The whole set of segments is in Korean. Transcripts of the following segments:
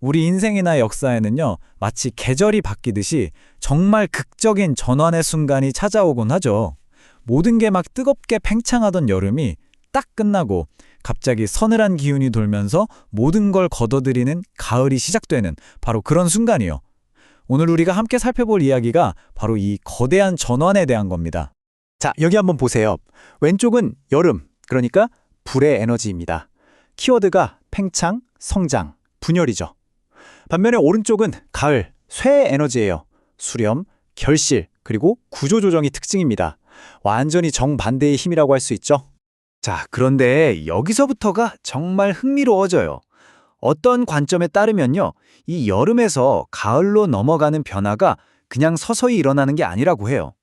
우리 인생이나 역사에는요, 마치 계절이 바뀌듯이 정말 극적인 전환의 순간이 찾아오곤 하죠. 모든 게 막 뜨겁게 팽창하던 여름이 딱 끝나고 갑자기 서늘한 기운이 돌면서 모든 걸 걷어들이는 가을이 시작되는 바로 그런 순간이요. 오늘 우리가 함께 살펴볼 이야기가 바로 이 거대한 전환에 대한 겁니다. 자, 여기 한번 보세요. 왼쪽은 여름, 그러니까 불의 에너지입니다. 키워드가 팽창, 성장, 분열이죠. 반면에 오른쪽은 가을, 쇠의 에너지예요. 수렴, 결실, 그리고 구조조정이 특징입니다. 완전히 정반대의 힘이라고 할 수 있죠. 자, 그런데 여기서부터가 정말 흥미로워져요. 어떤 관점에 따르면요, 이 여름에서 가을로 넘어가는 변화가 그냥 서서히 일어나는 게 아니라고 해요.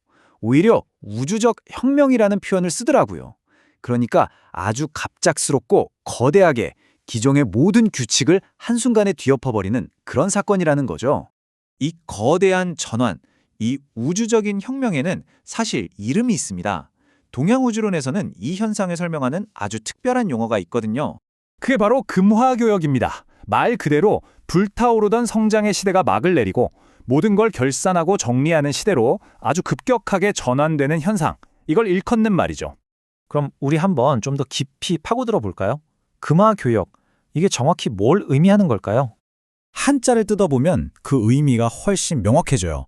오히려 우주적 혁명이라는 표현을 쓰더라고요. 그러니까 아주 갑작스럽고 거대하게 기존의 모든 규칙을 한순간에 뒤엎어버리는 그런 사건이라는 거죠. 이 거대한 전환, 이 우주적인 혁명에는 사실 이름이 있습니다. 동양우주론에서는 이 현상을 설명하는 아주 특별한 용어가 있거든요. 그게 바로 금화교역입니다. 말 그대로 불타오르던 성장의 시대가 막을 내리고 모든 걸 결산하고 정리하는 시대로 아주 급격하게 전환되는 현상, 이걸 일컫는 말이죠. 그럼 우리 한번 좀 더 깊이 파고들어 볼까요? 금화교역, 이게 정확히 뭘 의미하는 걸까요? 한자를 뜯어보면 그 의미가 훨씬 명확해져요.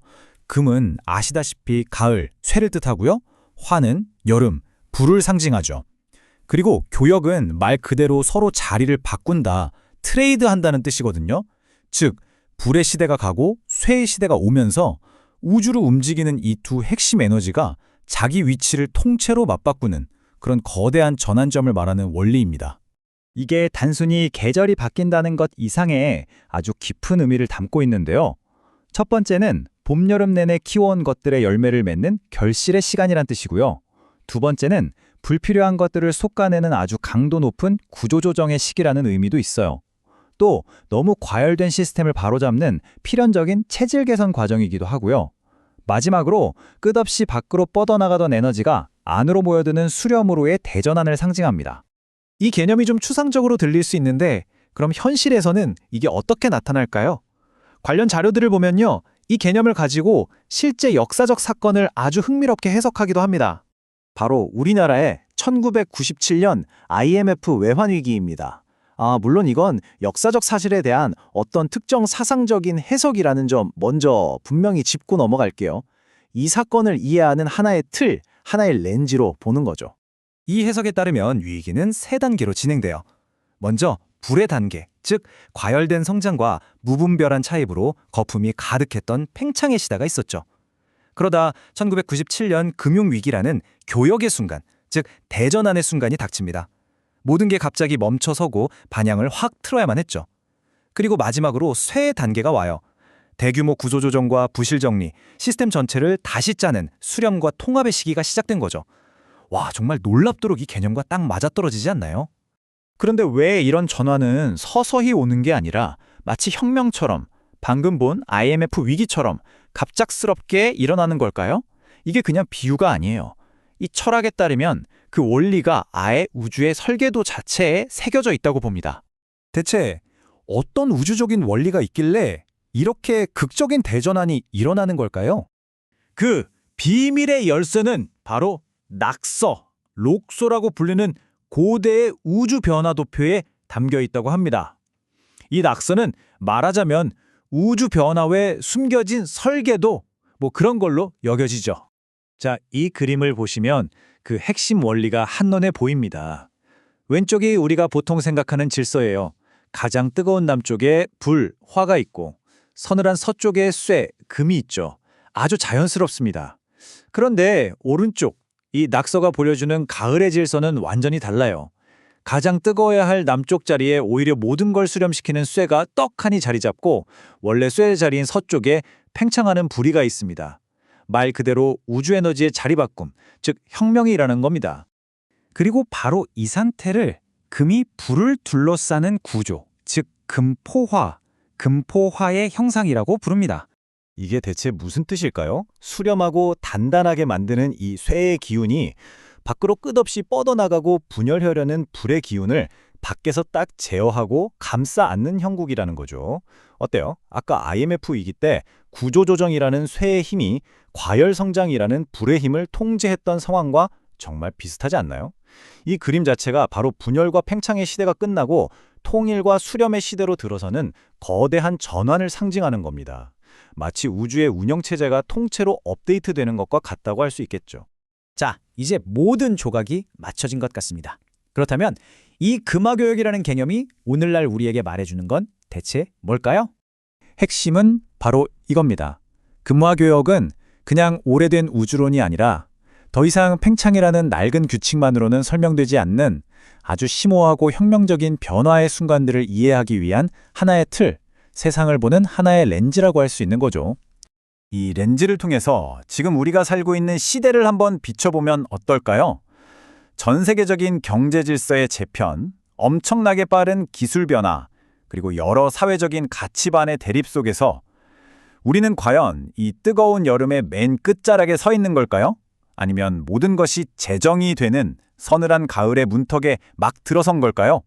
금은 아시다시피 가을, 쇠를 뜻하고요. 화는 여름, 불을 상징하죠. 그리고 교역은 말 그대로 서로 자리를 바꾼다, 트레이드한다는 뜻이거든요. 즉, 불의 시대가 가고 쇠의 시대가 오면서 우주를 움직이는 이 두 핵심 에너지가 자기 위치를 통째로 맞바꾸는 그런 거대한 전환점을 말하는 원리입니다. 이게 단순히 계절이 바뀐다는 것 이상의 아주 깊은 의미를 담고 있는데요. 첫 번째는 봄, 여름 내내 키워온 것들의 열매를 맺는 결실의 시간이란 뜻이고요. 두 번째는 불필요한 것들을 솎아내는 아주 강도 높은 구조조정의 시기라는 의미도 있어요. 또 너무 과열된 시스템을 바로잡는 필연적인 체질 개선 과정이기도 하고요. 마지막으로 끝없이 밖으로 뻗어나가던 에너지가 안으로 모여드는 수렴으로의 대전환을 상징합니다. 이 개념이 좀 추상적으로 들릴 수 있는데 그럼 현실에서는 이게 어떻게 나타날까요? 관련 자료들을 보면요, 이 개념을 가지고 실제 역사적 사건을 아주 흥미롭게 해석하기도 합니다. 바로 우리나라의 1997년 IMF 외환위기입니다. 물론 이건 역사적 사실에 대한 어떤 특정 사상적인 해석이라는 점 먼저 분명히 짚고 넘어갈게요. 이 사건을 이해하는 하나의 틀, 하나의 렌즈로 보는 거죠. 이 해석에 따르면 위기는 세 단계로 진행돼요. 먼저 불의 단계, 즉 과열된 성장과 무분별한 차입으로 거품이 가득했던 팽창의 시대가 있었죠. 그러다 1997년 금융위기라는 교역의 순간, 즉 대전환의 순간이 닥칩니다. 모든 게 갑자기 멈춰서고 반향을 확 틀어야만 했죠. 그리고 마지막으로 쇠의 단계가 와요. 대규모 구조조정과 부실정리, 시스템 전체를 다시 짜는 수렴과 통합의 시기가 시작된 거죠. 와, 정말 놀랍도록 이 개념과 딱 맞아떨어지지 않나요? 그런데 왜 이런 전환은 서서히 오는 게 아니라 마치 혁명처럼, 방금 본 IMF 위기처럼 갑작스럽게 일어나는 걸까요? 이게 그냥 비유가 아니에요. 이 철학에 따르면 그 원리가 아예 우주의 설계도 자체에 새겨져 있다고 봅니다. 대체 어떤 우주적인 원리가 있길래 이렇게 극적인 대전환이 일어나는 걸까요? 그 비밀의 열쇠는 바로 낙서, 록소라고 불리는 고대의 우주 변화 도표에 담겨 있다고 합니다. 이 낙서는 말하자면 우주 변화에 숨겨진 설계도, 그런 걸로 여겨지죠. 자, 이 그림을 보시면 그 핵심 원리가 한눈에 보입니다. 왼쪽이 우리가 보통 생각하는 질서예요. 가장 뜨거운 남쪽에 불, 화가 있고 서늘한 서쪽에 쇠, 금이 있죠. 아주 자연스럽습니다. 그런데 오른쪽, 이 낙서가 보여주는 가을의 질서는 완전히 달라요. 가장 뜨거워야 할 남쪽 자리에 오히려 모든 걸 수렴시키는 쇠가 떡하니 자리 잡고 원래 쇠의 자리인 서쪽에 팽창하는 불이가 있습니다. 말 그대로 우주 에너지의 자리 바꿈, 즉 혁명이 일어나는 겁니다. 그리고 바로 이 상태를 금이 불을 둘러싸는 구조, 즉 금포화, 금포화의 형상이라고 부릅니다. 이게 대체 무슨 뜻일까요? 수렴하고 단단하게 만드는 이 쇠의 기운이 밖으로 끝없이 뻗어나가고 분열하려는 불의 기운을 밖에서 딱 제어하고 감싸 안는 형국이라는 거죠. 어때요? 아까 IMF 위기 때 구조조정이라는 쇠의 힘이 과열성장이라는 불의 힘을 통제했던 상황과 정말 비슷하지 않나요? 이 그림 자체가 바로 분열과 팽창의 시대가 끝나고 통일과 수렴의 시대로 들어서는 거대한 전환을 상징하는 겁니다. 마치 우주의 운영체제가 통째로 업데이트되는 것과 같다고 할 수 있겠죠. 자, 이제 모든 조각이 맞춰진 것 같습니다. 그렇다면 이 금화교역이라는 개념이 오늘날 우리에게 말해주는 건 대체 뭘까요? 핵심은 바로 이겁니다. 금화교역은 그냥 오래된 우주론이 아니라 더 이상 팽창이라는 낡은 규칙만으로는 설명되지 않는 아주 심오하고 혁명적인 변화의 순간들을 이해하기 위한 하나의 틀, 세상을 보는 하나의 렌즈라고 할 수 있는 거죠. 이 렌즈를 통해서 지금 우리가 살고 있는 시대를 한번 비춰보면 어떨까요? 전 세계적인 경제 질서의 재편, 엄청나게 빠른 기술 변화, 그리고 여러 사회적인 가치반의 대립 속에서 우리는 과연 이 뜨거운 여름의 맨 끝자락에 서 있는 걸까요? 아니면 모든 것이 재정이 되는 서늘한 가을의 문턱에 막 들어선 걸까요?